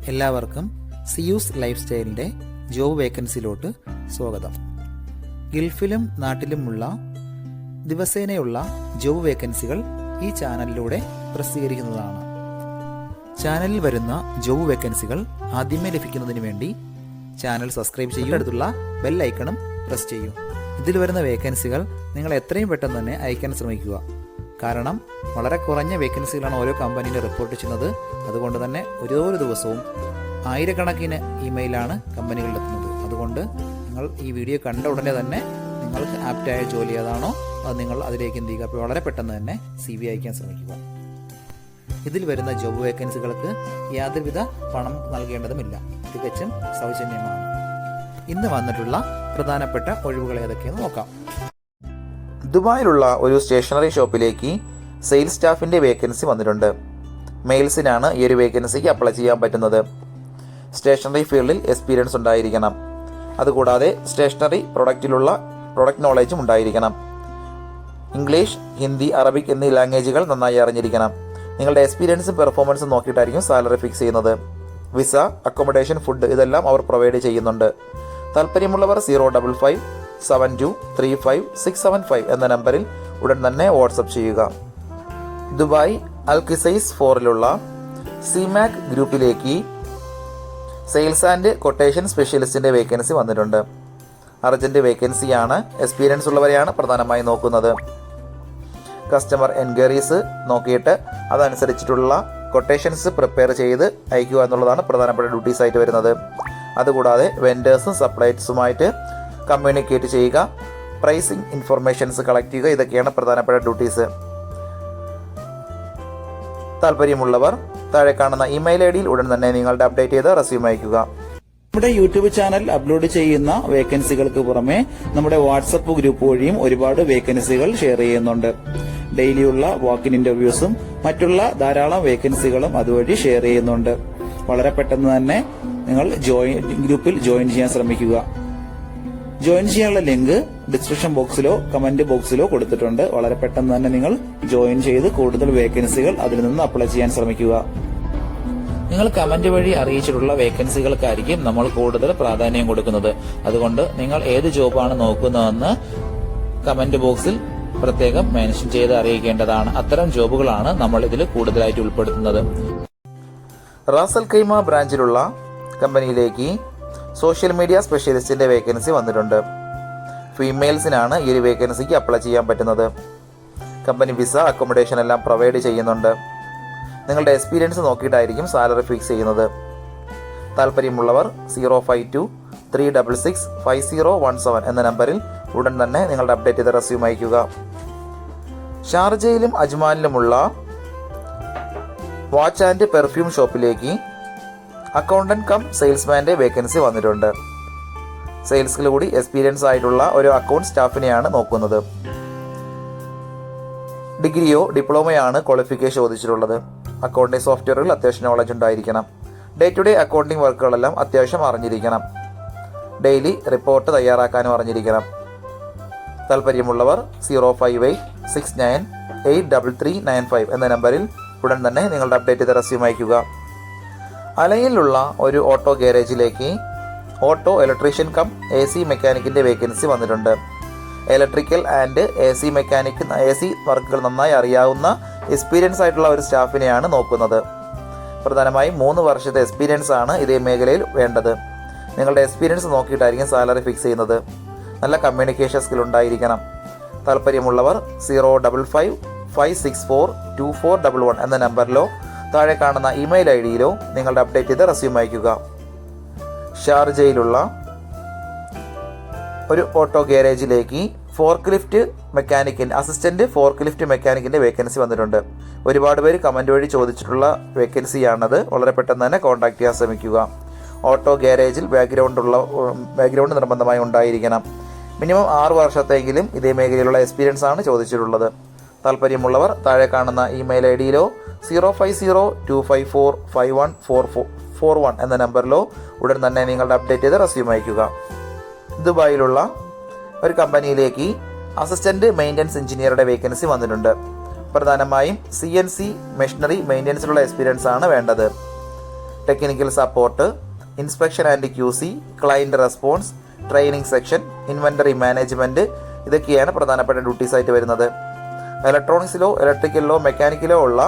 എല്ലാവർക്കും Zeus life സ്റ്റൈലിൻ്റെ job വേക്കൻസിയിലോട്ട് സ്വാഗതം. ഗൾഫിലും നാട്ടിലുമുള്ള ദിവസേനയുള്ള job വേക്കൻസികൾ ഈ ചാനലിലൂടെ പ്രസിദ്ധീകരിക്കുന്നതാണ്. ചാനലിൽ വരുന്ന ജോബ് വേക്കൻസികൾ ആദ്യമേ ലഭിക്കുന്നതിന് വേണ്ടി ചാനൽ സബ്സ്ക്രൈബ് ചെയ്യുക, അടുത്തുള്ള ബെൽ ഐക്കണും പ്രസ് ചെയ്യൂ. ഇതിൽ വരുന്ന വേക്കൻസികൾ നിങ്ങൾ എത്രയും പെട്ടെന്ന് തന്നെ അയക്കാൻ ശ്രമിക്കുക. കാരണം വളരെ കുറഞ്ഞ വേക്കൻസികളാണ് ഓരോ കമ്പനിയിലും റിപ്പോർട്ട് ചെയ്യുന്നത്. അതുകൊണ്ട് തന്നെ ഓരോ ദിവസവും ആയിരക്കണക്കിന് ഇമെയിലാണ് കമ്പനികളിലെത്തുന്നത്. അതുകൊണ്ട് നിങ്ങൾ ഈ വീഡിയോ കണ്ട ഉടനെ തന്നെ നിങ്ങൾക്ക് ആപ്റ്റായ ജോലി ഏതാണോ അത് നിങ്ങൾ അതിലേക്ക് എന്ത് ചെയ്യുക, അപ്പോൾ വളരെ പെട്ടെന്ന് തന്നെ CV അയക്കാൻ ശ്രമിക്കുക. ഇതിൽ വരുന്ന ജോബ് വേക്കൻസികൾക്ക് യാതൊരുവിധ പണം നൽകേണ്ടതുമില്ല, തികച്ചും സൗജന്യമാണ്. ഇന്ന് വന്നിട്ടുള്ള പ്രധാനപ്പെട്ട ഒഴിവുകൾ ഏതൊക്കെയെന്ന് നോക്കാം. ദുബായിലുള്ള ഒരു സ്റ്റേഷനറി ഷോപ്പിലേക്ക് സെയിൽസ് സ്റ്റാഫിൻ്റെ വേക്കൻസി വന്നിട്ടുണ്ട്. മെയിൽസിനാണ് ഈ ഒരു വേക്കൻസിക്ക് അപ്ലൈ ചെയ്യാൻ പറ്റുന്നത്. സ്റ്റേഷനറി ഫീൽഡിൽ എക്സ്പീരിയൻസ് ഉണ്ടായിരിക്കണം. അതുകൂടാതെ സ്റ്റേഷനറി പ്രൊഡക്റ്റ് നോളേജും ഉണ്ടായിരിക്കണം. ഇംഗ്ലീഷ്, ഹിന്ദി, അറബിക് എന്നീ ലാംഗ്വേജുകൾ നന്നായി അറിഞ്ഞിരിക്കണം. നിങ്ങളുടെ എക്സ്പീരിയൻസും പെർഫോമൻസും നോക്കിയിട്ടായിരിക്കും സാലറി ഫിക്സ് ചെയ്യുന്നത്. വിസ, അക്കോമഡേഷൻ, ഫുഡ് ഇതെല്ലാം അവർ പ്രൊവൈഡ് ചെയ്യുന്നുണ്ട്. താല്പര്യമുള്ളവർ 05572356675 എന്ന നമ്പറിൽ ഉടൻ തന്നെ വാട്സപ്പ് ചെയ്യുക. ദുബായ് അൽഖിസൈസ് 4ലുള്ള സിമാക് ഗ്രൂപ്പിലേക്ക് സെയിൽസ് ആൻഡ് കൊട്ടേഷൻ സ്പെഷ്യലിസ്റ്റിൻ്റെ വേക്കൻസി വന്നിട്ടുണ്ട്. അർജന്റ് വേക്കൻസിയാണ്. എക്സ്പീരിയൻസ് ഉള്ളവരെയാണ് പ്രധാനമായി നോക്കുന്നത്. കസ്റ്റമർ എൻക്വയറീസ് നോക്കിയിട്ട് അതനുസരിച്ചിട്ടുള്ള കൊട്ടേഷൻസ് പ്രിപ്പയർ ചെയ്ത് അയക്കുക എന്നുള്ളതാണ് പ്രധാനപ്പെട്ട ഡ്യൂട്ടീസ് ആയിട്ട് വരുന്നത്. അതുകൂടാതെ വെൻഡേഴ്സും സപ്ലയേഴ്സുമായിട്ട് കമ്മ്യൂണിക്കേറ്റ് ചെയ്യുക, പ്രൈസിംഗ് ഇൻഫർമേഷൻസ് കളക്ട് ചെയ്യുക, ഇതൊക്കെയാണ് പ്രധാനപ്പെട്ട ഡ്യൂട്ടീസ്. താല്പര്യമുള്ളവർ താഴെ കാണുന്ന ഇമെയിൽ ID യിൽ ഉടൻ തന്നെ നിങ്ങളുടെ അപ്ഡേറ്റ് ചെയ്ത് റെസ്യൂം അയക്കുക. നമ്മുടെ യൂട്യൂബ് ചാനൽ അപ്ലോഡ് ചെയ്യുന്ന വേക്കൻസികൾക്ക് പുറമെ നമ്മുടെ വാട്സപ്പ് ഗ്രൂപ്പ് വഴിയും ഒരുപാട് വേക്കൻസികൾ ഷെയർ ചെയ്യുന്നുണ്ട്. ഡെയിലിയുള്ള വാക്കിൻ ഇന്റർവ്യൂസും മറ്റുള്ള ധാരാളം വേക്കൻസികളും അതുവഴി ഷെയർ ചെയ്യുന്നുണ്ട്. വളരെ പെട്ടെന്ന് തന്നെ നിങ്ങൾ ഗ്രൂപ്പിൽ ജോയിൻ ചെയ്യാൻ ശ്രമിക്കുക. ജോയിൻ ചെയ്യാനുള്ള ലിങ്ക് ഡിസ്ക്രിപ്ഷൻ ബോക്സിലോ കമന്റ് ബോക്സിലോ കൊടുത്തിട്ടുണ്ട്. വളരെ പെട്ടെന്ന് തന്നെ നിങ്ങൾ ജോയിൻ ചെയ്ത് കൂടുതൽ വേക്കൻസികൾ അതിൽ നിന്ന് അപ്ലൈ ചെയ്യാൻ ശ്രമിക്കുക. നിങ്ങൾ കമന്റ് വഴി അറിയിച്ചിട്ടുള്ള വേക്കൻസികൾക്കായിരിക്കും നമ്മൾ കൂടുതൽ പ്രാധാന്യം കൊടുക്കുന്നത്. അതുകൊണ്ട് നിങ്ങൾ ഏത് ജോബാണ് നോക്കുന്നതെന്ന് കമന്റ് ബോക്സിൽ പ്രത്യേകം മെൻഷൻ ചെയ്ത് അറിയിക്കേണ്ടതാണ്. അത്തരം ജോബുകളാണ് നമ്മൾ ഇതിൽ കൂടുതലായിട്ട് ഉൾപ്പെടുത്തുന്നത്. റാസൽ ഖൈമ ബ്രാഞ്ചിലുള്ള കമ്പനിയിലേക്ക് സോഷ്യൽ മീഡിയ സ്പെഷ്യലിസ്റ്റിൻ്റെ വേക്കൻസി വന്നിട്ടുണ്ട്. ഫീമെയിൽസിനാണ് ഈ ഒരു വേക്കൻസിക്ക് അപ്ലൈ ചെയ്യാൻ പറ്റുന്നത്. കമ്പനി വിസ, അക്കോമഡേഷൻ എല്ലാം പ്രൊവൈഡ് ചെയ്യുന്നുണ്ട്. നിങ്ങളുടെ എക്സ്പീരിയൻസ് നോക്കിയിട്ടായിരിക്കും സാലറി ഫിക്സ് ചെയ്യുന്നത്. താല്പര്യമുള്ളവർ 05236655017 എന്ന നമ്പറിൽ ഉടൻ തന്നെ നിങ്ങളുടെ അപ്ഡേറ്റ് ചെയ്ത റെസ്യൂം അയക്കുക. ഷാർജയിലും അജ്മാനിലുമുള്ള വാച്ച് ആൻഡ് പെർഫ്യൂം ഷോപ്പിലേക്ക് അക്കൗണ്ടന്റ് കം സെയിൽസ്മാൻ്റെ വേക്കൻസി വന്നിട്ടുണ്ട്. സെയിൽസിൽ കൂടി എക്സ്പീരിയൻസ് ആയിട്ടുള്ള ഒരു അക്കൗണ്ട് സ്റ്റാഫിനെയാണ് നോക്കുന്നത്. ഡിഗ്രിയോ ഡിപ്ലോമയാണ് ക്വാളിഫിക്കേഷൻ ചോദിച്ചിട്ടുള്ളത്. അക്കൗണ്ടിംഗ് സോഫ്റ്റ്വെയറിൽ അത്യാവശ്യം നോളജ് ഉണ്ടായിരിക്കണം. ഡേ ടു ഡേ അക്കൗണ്ടിംഗ് വർക്കുകളെല്ലാം അത്യാവശ്യം അറിഞ്ഞിരിക്കണം. ഡെയിലി റിപ്പോർട്ട് തയ്യാറാക്കാനും അറിഞ്ഞിരിക്കണം. താല്പര്യമുള്ളവർ 05869833395 എന്ന നമ്പറിൽ ഉടൻ തന്നെ നിങ്ങളുടെ അപ്ഡേറ്റ് ചെയ്ത റെസ്യൂം അയക്കുക. അലയിലുള്ള ഒരു ഓട്ടോ ഗാരേജിലേക്ക് ഓട്ടോ ഇലക്ട്രീഷ്യൻ കം AC മെക്കാനിക്കിൻ്റെ വേക്കൻസി വന്നിട്ടുണ്ട്. Electrical and AC mechanic AC വർക്കുകൾ നന്നായി അറിയാവുന്ന എക്സ്പീരിയൻസ് ആയിട്ടുള്ള ഒരു സ്റ്റാഫിനെയാണ് നോക്കുന്നത്. പ്രധാനമായും 3 വർഷത്തെ എക്സ്പീരിയൻസ് ആണ് ഇതേ മേഖലയിൽ വേണ്ടത്. നിങ്ങളുടെ എക്സ്പീരിയൻസ് നോക്കിയിട്ടായിരിക്കും സാലറി ഫിക്സ് ചെയ്യുന്നത്. നല്ല കമ്മ്യൂണിക്കേഷൻ സ്കിൽ ഉണ്ടായിരിക്കണം. താല്പര്യമുള്ളവർ 055564241 എന്ന നമ്പറിലോ താഴെ കാണുന്ന ഇമെയിൽ ID യിലോ നിങ്ങളുടെ അപ്ഡേറ്റ് ചെയ്ത് റെസ്യൂം അയക്കുക. ഷാർജയിലുള്ള ഒരു ഓട്ടോ ഗാരേജിലേക്ക് അസിസ്റ്റന്റ് ഫോർക്ക് ലിഫ്റ്റ് മെക്കാനിക്കിന്റെ വേക്കൻസി വന്നിട്ടുണ്ട്. ഒരുപാട് പേര് കമന്റ് വഴി ചോദിച്ചിട്ടുള്ള വേക്കൻസിയാണത്. വളരെ പെട്ടെന്ന് തന്നെ കോൺടാക്ട് ചെയ്യാൻ ശ്രമിക്കുക. ഓട്ടോ ഗാരേജിൽ ബാക്ക്ഗ്രൗണ്ട് നിർബന്ധമായി ഉണ്ടായിരിക്കണം. മിനിമം 6 വർഷത്തെങ്കിലും ഇതേ മേഖലയിലുള്ള എക്സ്പീരിയൻസ് ആണ് ചോദിച്ചിട്ടുള്ളത്. താല്പര്യമുള്ളവർ താഴെ കാണുന്ന ഇമെയിൽ ID യിലോ 05025451441 എന്ന നമ്പറിലോ ഉടൻ തന്നെ നിങ്ങളുടെ അപ്ഡേറ്റ് ചെയ്ത് റെസ്യൂം അയക്കുക. ദുബായിലുള്ള ഒരു കമ്പനിയിലേക്ക് അസിസ്റ്റന്റ് മെയിൻ്റനൻസ് എഞ്ചിനീയറുടെ വേക്കൻസി വന്നിട്ടുണ്ട്. പ്രധാനമായും CNC മെഷീനറി മെയിൻ്റനൻസിലുള്ള എക്സ്പീരിയൻസ് ആണ് വേണ്ടത്. Technical support, inspection and QC, client response, training section, inventory management, ഇതൊക്കെയാണ് പ്രധാനപ്പെട്ട ഡ്യൂട്ടീസ് ആയിട്ട് വരുന്നത്. ഇലക്ട്രോണിക്സിലോ ഇലക്ട്രിക്കലിലോ മെക്കാനിക്കലോ ഉള്ള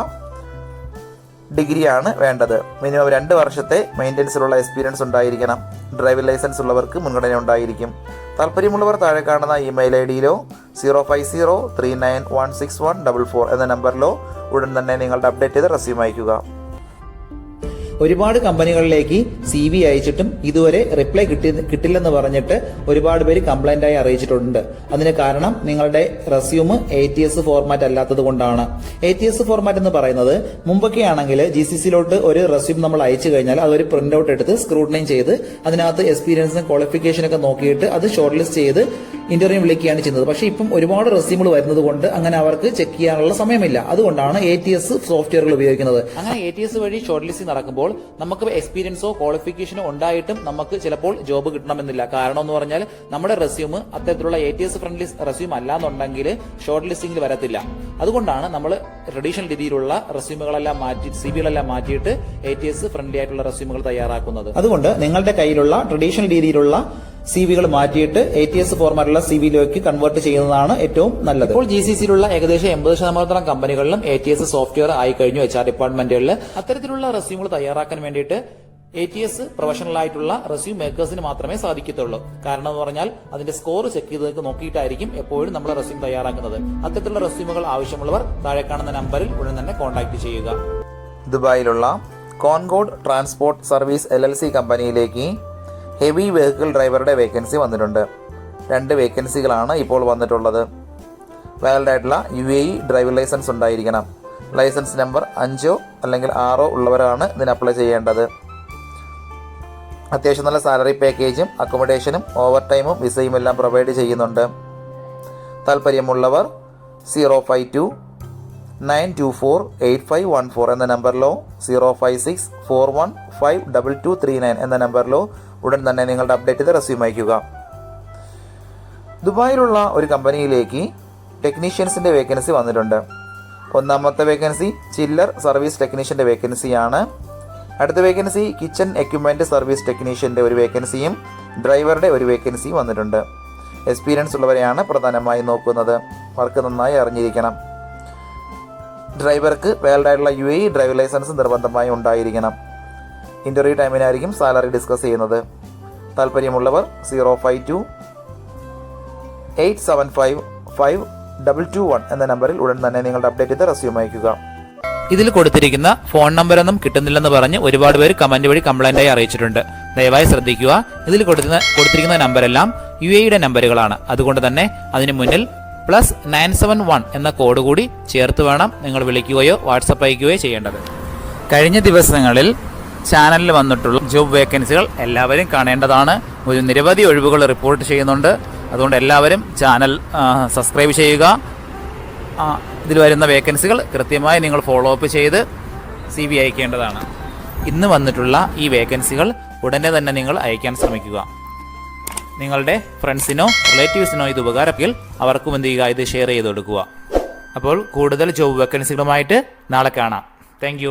ഡിഗ്രിയാണ് വേണ്ടത്. മിനിമം 2 വർഷത്തെ മെയിൻ്റനൻസിലുള്ള എക്സ്പീരിയൻസ് ഉണ്ടായിരിക്കണം. ഡ്രൈവിംഗ് ലൈസൻസ് ഉള്ളവർക്ക് മുൻഗണന ഉണ്ടായിരിക്കും. താല്പര്യമുള്ളവർ താഴെ കാണുന്ന ഇമെയിൽ ID-യിലോ 05039164144 എന്ന നമ്പറിലോ ഉടൻ തന്നെ നിങ്ങളുടെ അപ്ഡേറ്റ് ചെയ്ത റെസ്യൂം അയയ്ക്കുക. ഒരുപാട് കമ്പനികളിലേക്ക് CV അയച്ചിട്ടും ഇതുവരെ റിപ്ലൈ കിട്ടില്ലെന്ന് പറഞ്ഞിട്ട് ഒരുപാട് പേര് കംപ്ലൈന്റ് ആയി അറിയിച്ചിട്ടുണ്ട്. അതിന് കാരണം നിങ്ങളുടെ റെസ്യൂം ATS ഫോർമാറ്റ് അല്ലാത്തത് കൊണ്ടാണ്. ATS ഫോർമാറ്റ് എന്ന് പറയുന്നത് മുമ്പൊക്കെ ആണെങ്കിൽ GCCയിലോട്ട് ഒരു റെസ്യൂം നമ്മൾ അയച്ചു കഴിഞ്ഞാൽ അതൊരു പ്രിന്റ് ഔട്ട് എടുത്ത് സ്ക്രൂട്ടനൈൻ ചെയ്ത് അതിനകത്ത് എക്സ്പീരിയൻസും ക്വാളിഫിക്കേഷനൊക്കെ നോക്കിയിട്ട് അത് ഷോർട്ട് ലിസ്റ്റ് ചെയ്ത് ഇന്റർവ്യൂ വിളിക്കുകയാണ് ചെയ്യുന്നത്. പക്ഷേ ഇപ്പം ഒരുപാട് റെസ്യൂമുകൾ വരുന്നത് കൊണ്ട് അങ്ങനെ അവർക്ക് ചെക്ക് ചെയ്യാനുള്ള സമയമില്ല. അതുകൊണ്ടാണ് ATS സോഫ്റ്റ്വെയറുകൾ ഉപയോഗിക്കുന്നത്. അങ്ങനെ ATS വഴി ഷോർട്ട് ലിസ്റ്റ് നടക്കുമ്പോൾ നമുക്ക് എക്സ്പീരിയൻസോ ക്വാളിഫിക്കേഷനോ ഉണ്ടായിട്ടും നമുക്ക് ചിലപ്പോൾ ജോബ് കിട്ടണമെന്നില്ല. കാരണം എന്ന് പറഞ്ഞാൽ നമ്മുടെ റെസ്യൂം അത്തരത്തിലുള്ള ATS ഫ്രണ്ട്ലി റെസ്യൂം അല്ലാന്നുണ്ടെങ്കിൽ ഷോർട്ട് ലിസ്റ്റിംഗിൽ വരത്തില്ല. അതുകൊണ്ടാണ് നമ്മൾ ട്രഡീഷണൽ രീതിയിലുള്ള റെസ്യൂമുകളെല്ലാം മാറ്റി CVകളെല്ലാം മാറ്റിയിട്ട് ATS ഫ്രണ്ട്ലി ആയിട്ടുള്ള റെസ്യൂമുകൾ തയ്യാറാക്കുന്നത്. അതുകൊണ്ട് നിങ്ങളുടെ കയ്യിലുള്ള ട്രഡീഷണൽ രീതിയിലുള്ള CVകൾ മാറ്റിയിട്ട് ATS ഫോർമാറ്റുള്ള CVയിലേക്ക് കൺവേർട്ട് ചെയ്യുന്നതാണ് ഏറ്റവും നല്ലത്. ഇപ്പോൾ GCCയിലുള്ള ഏകദേശം 80% കമ്പനികളിലും ATS സോഫ്റ്റ്വെയർ ആയി കഴിഞ്ഞു. HR ഡിപ്പാർട്ട്മെന്റുകളിൽ അത്തരത്തിലുള്ള റെസ്യൂമുകൾ തയ്യാറാക്കാൻ വേണ്ടിയിട്ട് ATS പ്രൊഫഷണൽ ആയിട്ടുള്ള റെസ്യൂം മേക്കേഴ്സിന് മാത്രമേ സാധിക്കത്തുള്ളൂ. കാരണം എന്ന് പറഞ്ഞാൽ അതിന്റെ സ്കോർ ചെക്ക് ചെയ്ത് നോക്കിയിട്ടായിരിക്കും എപ്പോഴും നമ്മൾ റെസ്യൂം തയ്യാറാക്കുന്നത്. അത്തരത്തിലുള്ള റെസ്യൂമുകൾ ആവശ്യമുള്ളവർ താഴെ കാണുന്ന നമ്പറിൽ ഉടൻ തന്നെ കോൺടാക്ട് ചെയ്യുക. ദുബായിലുള്ള കോൺകോഡ് ട്രാൻസ്പോർട്ട് സർവീസ് LLC കമ്പനിയിലേക്ക് ഹെവി വെഹിക്കിൾ ഡ്രൈവറുടെ വേക്കൻസി വന്നിട്ടുണ്ട്. 2 വേക്കൻസികളാണ് ഇപ്പോൾ വന്നിട്ടുള്ളത്. വാലിഡ് ആയിട്ടുള്ള UAE ഡ്രൈവിംഗ് ലൈസൻസ് ഉണ്ടായിരിക്കണം. ലൈസൻസ് നമ്പർ 5 അല്ലെങ്കിൽ 6 ഉള്ളവരാണ് ഇതിന് അപ്ലൈ ചെയ്യേണ്ടത്. അത്യാവശ്യം നല്ല സാലറി പാക്കേജും അക്കോമഡേഷനും ഓവർ ടൈമും വിസയും എല്ലാം പ്രൊവൈഡ് ചെയ്യുന്നുണ്ട്. താല്പര്യമുള്ളവർ 052-924-8514 എന്ന നമ്പറിലോ 056-41-52239 എന്ന നമ്പറിലോ ഉടൻ തന്നെ നിങ്ങളുടെ അപ്ഡേറ്റ് ചെയ്ത് റെസ്യൂം അയയ്ക്കുക. ദുബായിലുള്ള ഒരു കമ്പനിയിലേക്ക് ടെക്നീഷ്യൻസിൻ്റെ വേക്കൻസി വന്നിട്ടുണ്ട്. 1ാമത്തെ വേക്കൻസി ചില്ലർ സർവീസ് ടെക്നീഷ്യൻ്റെ വേക്കൻസിയാണ്. അടുത്ത വേക്കൻസി കിച്ചൺ എക്യുപ്മെൻറ്റ് സർവീസ് ടെക്നീഷ്യൻ്റെ ഒരു വേക്കൻസിയും ഡ്രൈവറുടെ ഒരു വേക്കൻസിയും വന്നിട്ടുണ്ട്. എക്സ്പീരിയൻസ് ഉള്ളവരെയാണ് പ്രധാനമായും നോക്കുന്നത്. വർക്ക് നന്നായി അറിഞ്ഞിരിക്കണം. ഡ്രൈവർക്ക് വാലിഡ് ആയിട്ടുള്ള UAE ഡ്രൈവിംഗ് ലൈസൻസ് നിർബന്ധമായി ഉണ്ടായിരിക്കണം. ഇന്റർവ്യൂ ടൈമിനായിരിക്കും സാലറി ഡിസ്കസ് ചെയ്യുന്നത്. താല്പര്യമുള്ളവർ 052-875-5221 എന്ന നമ്പറിൽ ഉടൻ തന്നെ നിങ്ങളുടെ അപ്ഡേറ്റ് ചെയ്ത് റെസ്യൂം അയയ്ക്കുക. ഇതിൽ കൊടുത്തിരിക്കുന്ന ഫോൺ നമ്പറൊന്നും കിട്ടുന്നില്ലെന്ന് പറഞ്ഞ് ഒരുപാട് പേര് കമന്റ് വഴി കംപ്ലൈന്റായി അറിയിച്ചിട്ടുണ്ട്. ദയവായി ശ്രദ്ധിക്കുക. ഇതിൽ കൊടുത്തിരിക്കുന്ന നമ്പരെല്ലാം UAEയുടെ നമ്പറുകളാണ്. അതുകൊണ്ട് തന്നെ അതിന് മുന്നിൽ +971 എന്ന കോഡ് കൂടി ചേർത്ത് വേണം നിങ്ങൾ വിളിക്കുകയോ വാട്സപ്പ് അയക്കുകയോ ചെയ്യേണ്ടത്. കഴിഞ്ഞ ദിവസങ്ങളിൽ ചാനലിൽ വന്നിട്ടുള്ള ജോബ് വേക്കൻസികൾ എല്ലാവരും കാണേണ്ടതാണ്. ഒരു നിരവധി ഒഴിവുകൾ റിപ്പോർട്ട് ചെയ്യുന്നുണ്ട്. അതുകൊണ്ട് എല്ലാവരും ചാനൽ സബ്സ്ക്രൈബ് ചെയ്യുക. ഇതിൽ വരുന്ന വേക്കൻസികൾ കൃത്യമായി നിങ്ങൾ ഫോളോ അപ്പ് ചെയ്ത് CV അയക്കേണ്ടതാണ്. ഇന്ന് വന്നിട്ടുള്ള ഈ വേക്കൻസികൾ ഉടനെ തന്നെ നിങ്ങൾ അയക്കാൻ ശ്രമിക്കുക. നിങ്ങളുടെ ഫ്രണ്ട്സിനോ റിലേറ്റീവ്സിനോ ഇത് ഉപകാരമെങ്കിൽ അവർക്കും എന്ത് ചെയ്യുക, ഇത് ഷെയർ ചെയ്ത് കൊടുക്കുക. അപ്പോൾ കൂടുതൽ ജോബ് വേക്കൻസികളുമായിട്ട് നാളെ കാണാം. താങ്ക്